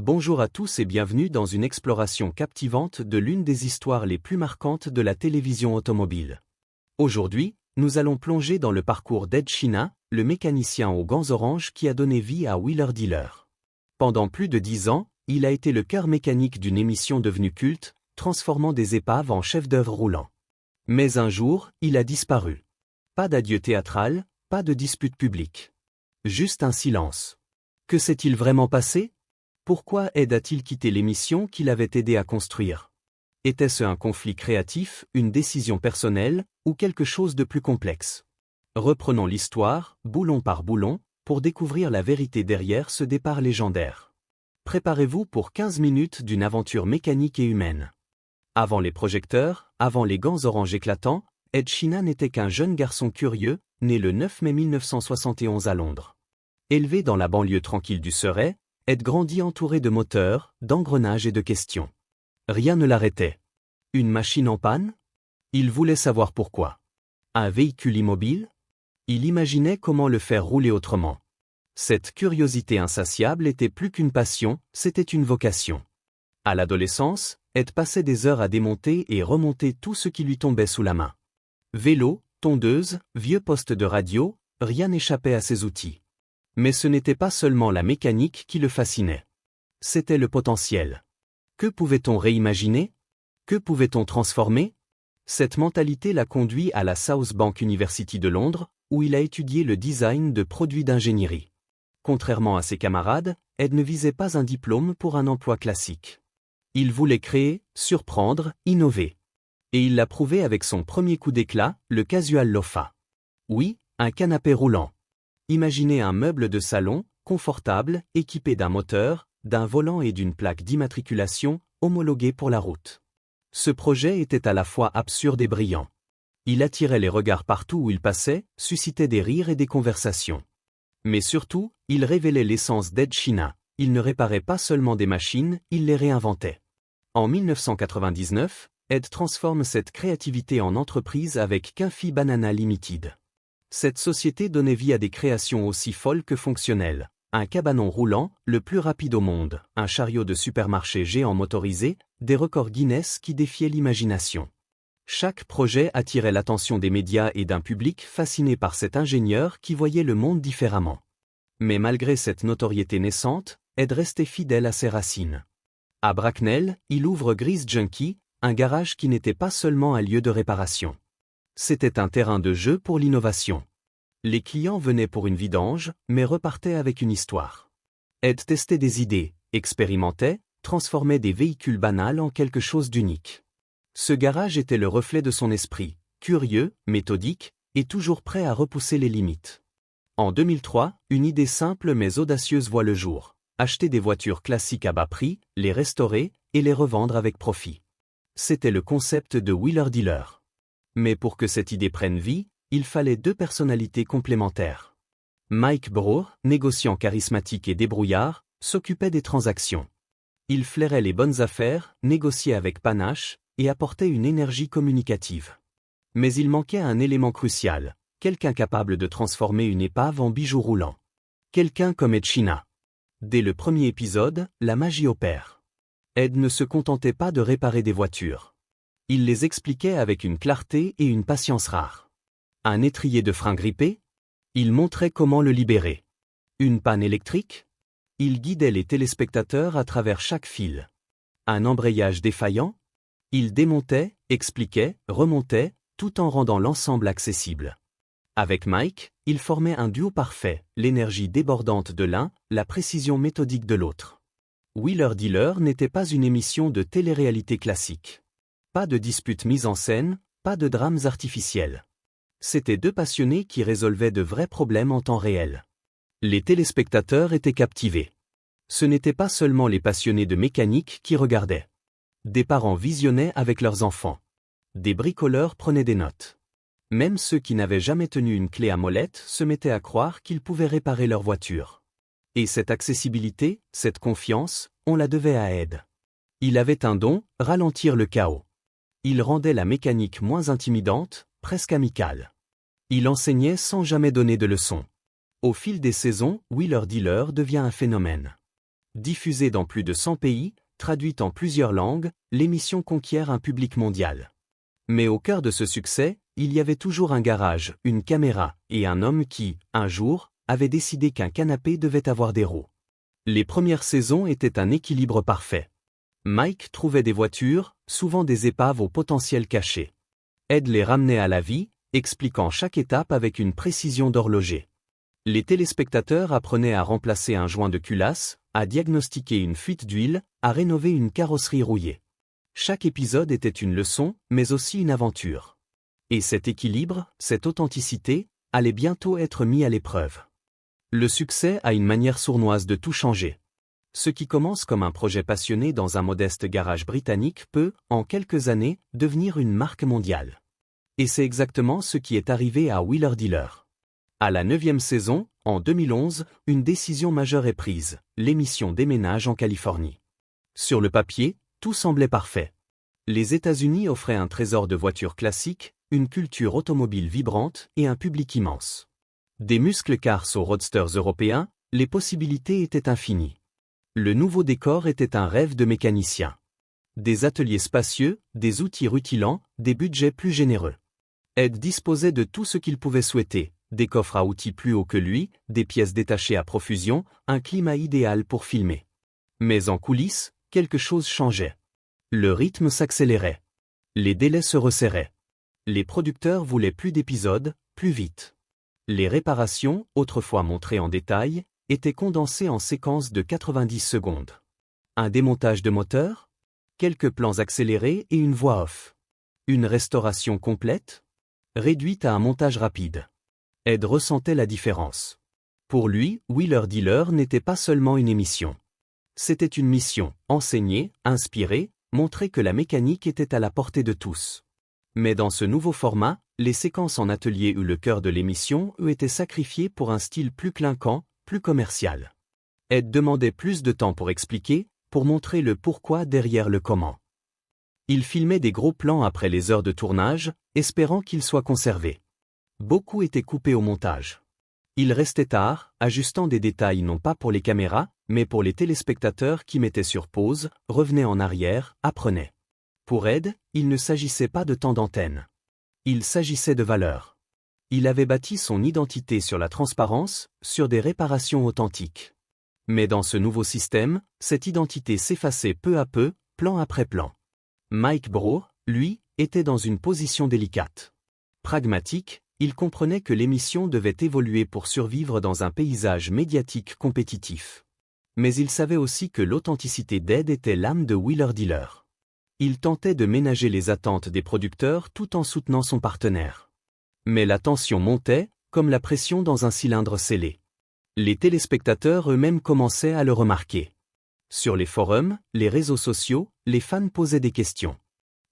Bonjour à tous et bienvenue dans une exploration captivante de l'une des histoires les plus marquantes de la télévision automobile. Aujourd'hui, nous allons plonger dans le parcours d'Ed Sheena, le mécanicien aux gants oranges qui a donné vie à Wheeler Dealer. Pendant plus de 10 ans, il a été le cœur mécanique d'une émission devenue culte, transformant des épaves en chefs-d'œuvre roulants. Mais un jour, il a disparu. Pas d'adieu théâtral, pas de dispute publique. Juste un silence. Que s'est-il vraiment passé ? Pourquoi Ed a-t-il quitté l'émission qu'il avait aidé à construire ? Était-ce un conflit créatif, une décision personnelle, ou quelque chose de plus complexe ? Reprenons l'histoire, boulon par boulon, pour découvrir la vérité derrière ce départ légendaire. Préparez-vous pour 15 minutes d'une aventure mécanique et humaine. Avant les projecteurs, avant les gants orange éclatants, Ed Sheena n'était qu'un jeune garçon curieux, né le 9 mai 1971 à Londres. Élevé dans la banlieue tranquille du Surrey, Ed grandit entouré de moteurs, d'engrenages et de questions. Rien ne l'arrêtait. Une machine en panne ? Il voulait savoir pourquoi. Un véhicule immobile ? Il imaginait comment le faire rouler autrement. Cette curiosité insatiable était plus qu'une passion, c'était une vocation. À l'adolescence, Ed passait des heures à démonter et remonter tout ce qui lui tombait sous la main. Vélo, tondeuse, vieux poste de radio, rien n'échappait à ses outils. Mais ce n'était pas seulement la mécanique qui le fascinait. C'était le potentiel. Que pouvait-on réimaginer ? Que pouvait-on transformer ? Cette mentalité l'a conduit à la South Bank University de Londres, où il a étudié le design de produits d'ingénierie. Contrairement à ses camarades, Ed ne visait pas un diplôme pour un emploi classique. Il voulait créer, surprendre, innover. Et il l'a prouvé avec son premier coup d'éclat, le Casual Lofa. Oui, un canapé roulant. Imaginez un meuble de salon, confortable, équipé d'un moteur, d'un volant et d'une plaque d'immatriculation, homologuée pour la route. Ce projet était à la fois absurde et brillant. Il attirait les regards partout où il passait, suscitait des rires et des conversations. Mais surtout, il révélait l'essence d'Ed Sheena. Il ne réparait pas seulement des machines, il les réinventait. En 1999, Ed transforme cette créativité en entreprise avec Quincy Banana Limited. Cette société donnait vie à des créations aussi folles que fonctionnelles. Un cabanon roulant, le plus rapide au monde, un chariot de supermarché géant motorisé, des records Guinness qui défiaient l'imagination. Chaque projet attirait l'attention des médias et d'un public fasciné par cet ingénieur qui voyait le monde différemment. Mais malgré cette notoriété naissante, Ed restait fidèle à ses racines. À Bracknell, il ouvre Grease Junkie, un garage qui n'était pas seulement un lieu de réparation. C'était un terrain de jeu pour l'innovation. Les clients venaient pour une vidange, mais repartaient avec une histoire. Ed testait des idées, expérimentait, transformait des véhicules banals en quelque chose d'unique. Ce garage était le reflet de son esprit, curieux, méthodique, et toujours prêt à repousser les limites. En 2003, une idée simple mais audacieuse voit le jour. Acheter des voitures classiques à bas prix, les restaurer, et les revendre avec profit. C'était le concept de Wheeler Dealer. Mais pour que cette idée prenne vie, il fallait deux personnalités complémentaires. Mike Brough, négociant charismatique et débrouillard, s'occupait des transactions. Il flairait les bonnes affaires, négociait avec panache, et apportait une énergie communicative. Mais il manquait un élément crucial, quelqu'un capable de transformer une épave en bijou roulant. Quelqu'un comme Ed Sheena. Dès le premier épisode, la magie opère. Ed ne se contentait pas de réparer des voitures. Il les expliquait avec une clarté et une patience rares. Un étrier de frein grippé ? Il montrait comment le libérer. Une panne électrique ? Il guidait les téléspectateurs à travers chaque fil. Un embrayage défaillant ? Il démontait, expliquait, remontait, tout en rendant l'ensemble accessible. Avec Mike, il formait un duo parfait, l'énergie débordante de l'un, la précision méthodique de l'autre. Wheeler Dealer n'était pas une émission de télé-réalité classique. Pas de disputes mises en scène, pas de drames artificiels. C'étaient deux passionnés qui résolvaient de vrais problèmes en temps réel. Les téléspectateurs étaient captivés. Ce n'étaient pas seulement les passionnés de mécanique qui regardaient. Des parents visionnaient avec leurs enfants. Des bricoleurs prenaient des notes. Même ceux qui n'avaient jamais tenu une clé à molette se mettaient à croire qu'ils pouvaient réparer leur voiture. Et cette accessibilité, cette confiance, on la devait à Ed. Il avait un don, ralentir le chaos. Il rendait la mécanique moins intimidante, presque amicale. Il enseignait sans jamais donner de leçons. Au fil des saisons, Wheeler Dealer devient un phénomène. Diffusée dans plus de 100 pays, traduite en plusieurs langues, l'émission conquiert un public mondial. Mais au cœur de ce succès, il y avait toujours un garage, une caméra, et un homme qui, un jour, avait décidé qu'un canapé devait avoir des roues. Les premières saisons étaient un équilibre parfait. Mike trouvait des voitures, souvent des épaves au potentiel caché. Ed les ramenait à la vie, expliquant chaque étape avec une précision d'horloger. Les téléspectateurs apprenaient à remplacer un joint de culasse, à diagnostiquer une fuite d'huile, à rénover une carrosserie rouillée. Chaque épisode était une leçon, mais aussi une aventure. Et cet équilibre, cette authenticité, allait bientôt être mis à l'épreuve. Le succès a une manière sournoise de tout changer. Ce qui commence comme un projet passionné dans un modeste garage britannique peut, en quelques années, devenir une marque mondiale. Et c'est exactement ce qui est arrivé à Wheeler Dealer. À la 9e saison, en 2011, une décision majeure est prise, l'émission déménage en Californie. Sur le papier, tout semblait parfait. Les États-Unis offraient un trésor de voitures classiques, une culture automobile vibrante et un public immense. Des muscles cars aux roadsters européens, les possibilités étaient infinies. Le nouveau décor était un rêve de mécanicien. Des ateliers spacieux, des outils rutilants, des budgets plus généreux. Ed disposait de tout ce qu'il pouvait souhaiter, des coffres à outils plus hauts que lui, des pièces détachées à profusion, un climat idéal pour filmer. Mais en coulisses, quelque chose changeait. Le rythme s'accélérait. Les délais se resserraient. Les producteurs voulaient plus d'épisodes, plus vite. Les réparations, autrefois montrées en détail, étaient condensées en séquences de 90 secondes. Un démontage de moteur? Quelques plans accélérés et une voix off. Une restauration complète? Réduite à un montage rapide. Ed ressentait la différence. Pour lui, Wheeler Dealer n'était pas seulement une émission. C'était une mission, enseigner, inspirer, montrer que la mécanique était à la portée de tous. Mais dans ce nouveau format, les séquences en atelier où le cœur de l'émission étaient sacrifiées pour un style plus clinquant, plus commercial. Ed demandait plus de temps pour expliquer, pour montrer le pourquoi derrière le comment. Il filmait des gros plans après les heures de tournage, espérant qu'ils soient conservés. Beaucoup étaient coupés au montage. Il restait tard, ajustant des détails non pas pour les caméras, mais pour les téléspectateurs qui mettaient sur pause, revenaient en arrière, apprenaient. Pour Ed, il ne s'agissait pas de temps d'antenne. Il s'agissait de valeur. Il avait bâti son identité sur la transparence, sur des réparations authentiques. Mais dans ce nouveau système, cette identité s'effaçait peu à peu, plan après plan. Mike Brough, lui, était dans une position délicate. Pragmatique, il comprenait que l'émission devait évoluer pour survivre dans un paysage médiatique compétitif. Mais il savait aussi que l'authenticité d'Ed était l'âme de Wheeler Dealer. Il tentait de ménager les attentes des producteurs tout en soutenant son partenaire. Mais la tension montait, comme la pression dans un cylindre scellé. Les téléspectateurs eux-mêmes commençaient à le remarquer. Sur les forums, les réseaux sociaux, les fans posaient des questions.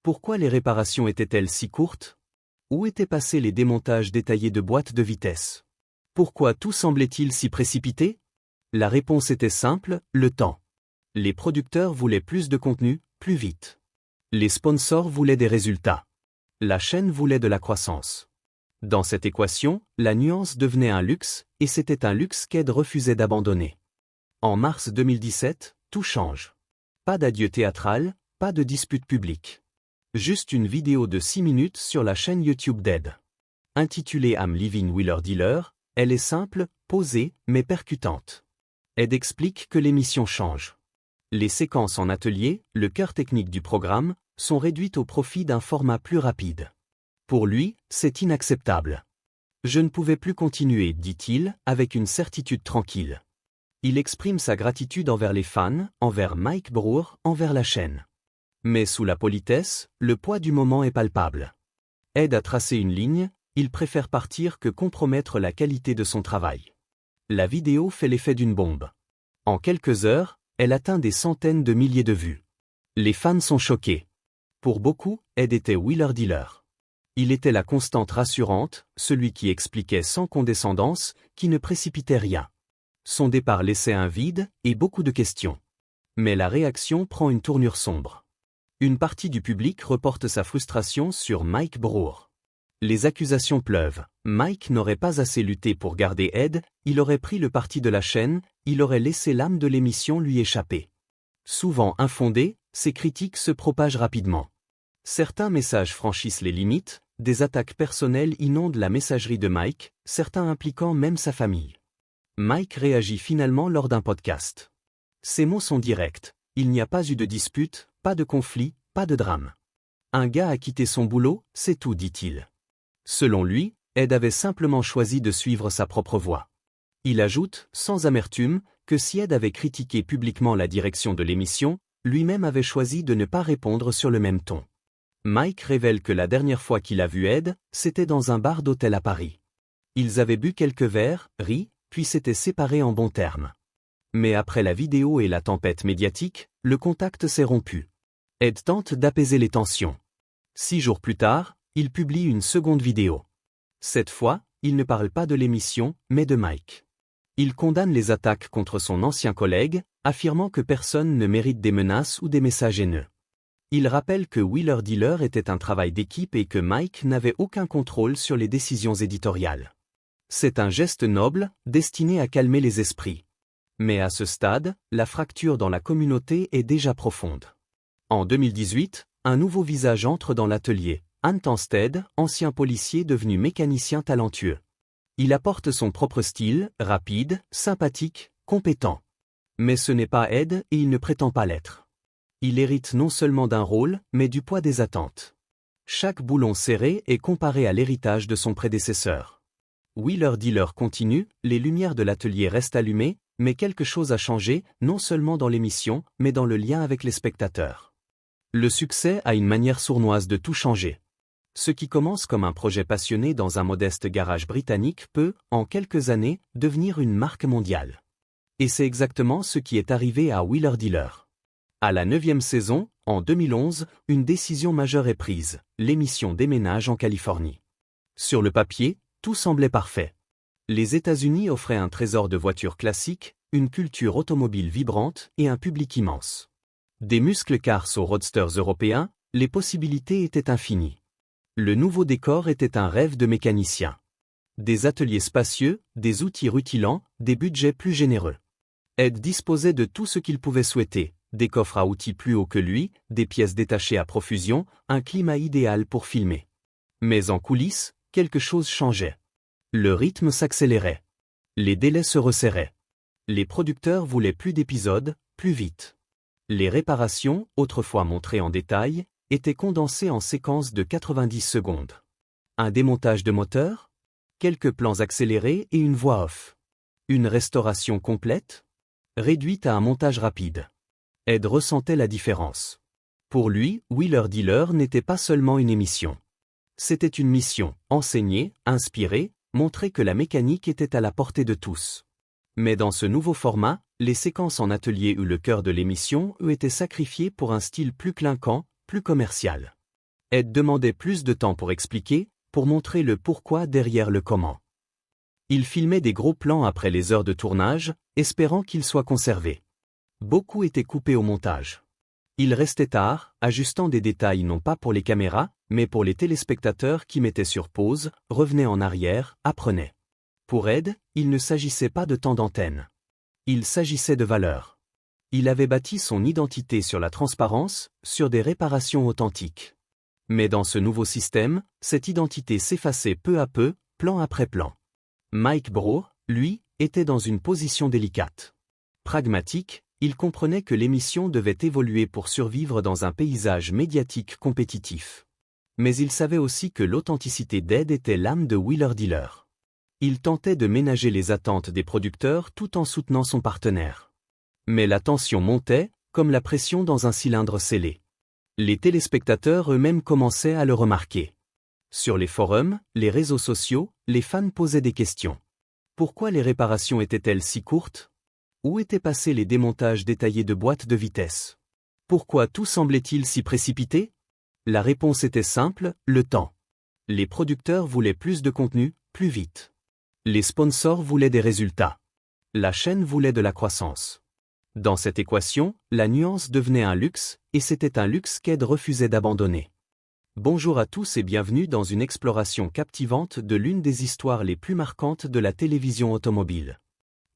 Pourquoi les réparations étaient-elles si courtes? Où étaient passés les démontages détaillés de boîtes de vitesse? Pourquoi tout semblait-il si précipité? La réponse était simple, le temps. Les producteurs voulaient plus de contenu, plus vite. Les sponsors voulaient des résultats. La chaîne voulait de la croissance. Dans cette équation, la nuance devenait un luxe, et c'était un luxe qu'Ed refusait d'abandonner. En mars 2017, tout change. Pas d'adieu théâtral, pas de dispute publique. Juste une vidéo de 6 minutes sur la chaîne YouTube d'Ed. Intitulée I'm Leaving Wheeler Dealer, elle est simple, posée, mais percutante. Ed explique que l'émission change. Les séquences en atelier, le cœur technique du programme, sont réduites au profit d'un format plus rapide. Pour lui, c'est inacceptable. Je ne pouvais plus continuer, dit-il, avec une certitude tranquille. Il exprime sa gratitude envers les fans, envers Mike Brough, envers la chaîne. Mais sous la politesse, le poids du moment est palpable. Ed a tracé une ligne, il préfère partir que compromettre la qualité de son travail. La vidéo fait l'effet d'une bombe. En quelques heures, elle atteint des centaines de milliers de vues. Les fans sont choqués. Pour beaucoup, Ed était Wheeler Dealer. Il était la constante rassurante, celui qui expliquait sans condescendance, qui ne précipitait rien. Son départ laissait un vide et beaucoup de questions. Mais la réaction prend une tournure sombre. Une partie du public reporte sa frustration sur Mike Brough. Les accusations pleuvent. Mike n'aurait pas assez lutté pour garder Ed, il aurait pris le parti de la chaîne, il aurait laissé l'âme de l'émission lui échapper. Souvent infondées, ces critiques se propagent rapidement. Certains messages franchissent les limites, des attaques personnelles inondent la messagerie de Mike, certains impliquant même sa famille. Mike réagit finalement lors d'un podcast. Ses mots sont directs, il n'y a pas eu de dispute, pas de conflit, pas de drame. Un gars a quitté son boulot, c'est tout, dit-il. Selon lui, Ed avait simplement choisi de suivre sa propre voie. Il ajoute, sans amertume, que si Ed avait critiqué publiquement la direction de l'émission, lui-même avait choisi de ne pas répondre sur le même ton. Mike révèle que la dernière fois qu'il a vu Ed, c'était dans un bar d'hôtel à Paris. Ils avaient bu quelques verres, ri, puis s'étaient séparés en bons termes. Mais après la vidéo et la tempête médiatique, le contact s'est rompu. Ed tente d'apaiser les tensions. 6 jours plus tard, il publie une seconde vidéo. Cette fois, il ne parle pas de l'émission, mais de Mike. Il condamne les attaques contre son ancien collègue, affirmant que personne ne mérite des menaces ou des messages haineux. Il rappelle que Wheeler Dealer était un travail d'équipe et que Mike n'avait aucun contrôle sur les décisions éditoriales. C'est un geste noble, destiné à calmer les esprits. Mais à ce stade, la fracture dans la communauté est déjà profonde. En 2018, un nouveau visage entre dans l'atelier, Anne Tansted, ancien policier devenu mécanicien talentueux. Il apporte son propre style, rapide, sympathique, compétent. Mais ce n'est pas Ed et il ne prétend pas l'être. Il hérite non seulement d'un rôle, mais du poids des attentes. Chaque boulon serré est comparé à l'héritage de son prédécesseur. Wheeler Dealer continue, les lumières de l'atelier restent allumées, mais quelque chose a changé, non seulement dans l'émission, mais dans le lien avec les spectateurs. Le succès a une manière sournoise de tout changer. Ce qui commence comme un projet passionné dans un modeste garage britannique peut, en quelques années, devenir une marque mondiale. Et c'est exactement ce qui est arrivé à Wheeler Dealer. À la 9e saison, en 2011, une décision majeure est prise, l'émission déménage en Californie. Sur le papier, tout semblait parfait. Les États-Unis offraient un trésor de voitures classiques, une culture automobile vibrante et un public immense. Des muscles cars aux roadsters européens, les possibilités étaient infinies. Le nouveau décor était un rêve de mécanicien. Des ateliers spacieux, des outils rutilants, des budgets plus généreux. Ed disposait de tout ce qu'il pouvait souhaiter. Des coffres à outils plus hauts que lui, des pièces détachées à profusion, un climat idéal pour filmer. Mais en coulisses, quelque chose changeait. Le rythme s'accélérait. Les délais se resserraient. Les producteurs voulaient plus d'épisodes, plus vite. Les réparations, autrefois montrées en détail, étaient condensées en séquences de 90 secondes. Un démontage de moteur? Quelques plans accélérés et une voix off. Une restauration complète? Réduite à un montage rapide. Ed ressentait la différence. Pour lui, Wheeler Dealer n'était pas seulement une émission. C'était une mission, enseigner, inspirer, montrer que la mécanique était à la portée de tous. Mais dans ce nouveau format, les séquences en atelier où le cœur de l'émission étaient sacrifiées pour un style plus clinquant, plus commercial. Ed demandait plus de temps pour expliquer, pour montrer le pourquoi derrière le comment. Il filmait des gros plans après les heures de tournage, espérant qu'ils soient conservés. Beaucoup étaient coupés au montage. Il restait tard, ajustant des détails non pas pour les caméras, mais pour les téléspectateurs qui mettaient sur pause, revenaient en arrière, apprenaient. Pour Ed, il ne s'agissait pas de temps d'antenne. Il s'agissait de valeur. Il avait bâti son identité sur la transparence, sur des réparations authentiques. Mais dans ce nouveau système, cette identité s'effaçait peu à peu, plan après plan. Mike Brough, lui, était dans une position délicate. Pragmatique, il comprenait que l'émission devait évoluer pour survivre dans un paysage médiatique compétitif. Mais il savait aussi que l'authenticité d'Ed était l'âme de Wheeler Dealer. Il tentait de ménager les attentes des producteurs tout en soutenant son partenaire. Mais la tension montait, comme la pression dans un cylindre scellé. Les téléspectateurs eux-mêmes commençaient à le remarquer. Sur les forums, les réseaux sociaux, les fans posaient des questions. Pourquoi les réparations étaient-elles si courtes ? Où étaient passés les démontages détaillés de boîtes de vitesse? Pourquoi tout semblait-il si précipité? La réponse était simple, le temps. Les producteurs voulaient plus de contenu, plus vite. Les sponsors voulaient des résultats. La chaîne voulait de la croissance. Dans cette équation, la nuance devenait un luxe, et c'était un luxe qu'Ed refusait d'abandonner. Bonjour à tous et bienvenue dans une exploration captivante de l'une des histoires les plus marquantes de la télévision automobile.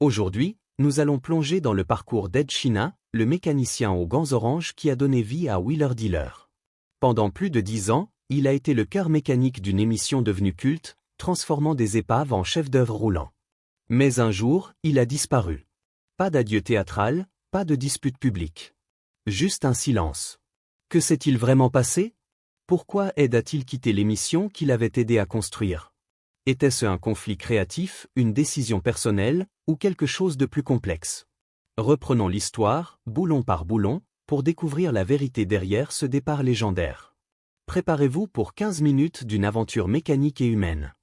Aujourd'hui, nous allons plonger dans le parcours d'Ed Sheeran, le mécanicien aux gants oranges qui a donné vie à Wheeler Dealer. Pendant plus de 10 ans, il a été le cœur mécanique d'une émission devenue culte, transformant des épaves en chefs-d'œuvre roulants. Mais un jour, il a disparu. Pas d'adieu théâtral, pas de dispute publique. Juste un silence. Que s'est-il vraiment passé? Pourquoi Ed a-t-il quitté l'émission qu'il avait aidé à construire? Était-ce un conflit créatif, une décision personnelle, ou quelque chose de plus complexe? Reprenons l'histoire, boulon par boulon, pour découvrir la vérité derrière ce départ légendaire. Préparez-vous pour 15 minutes d'une aventure mécanique et humaine.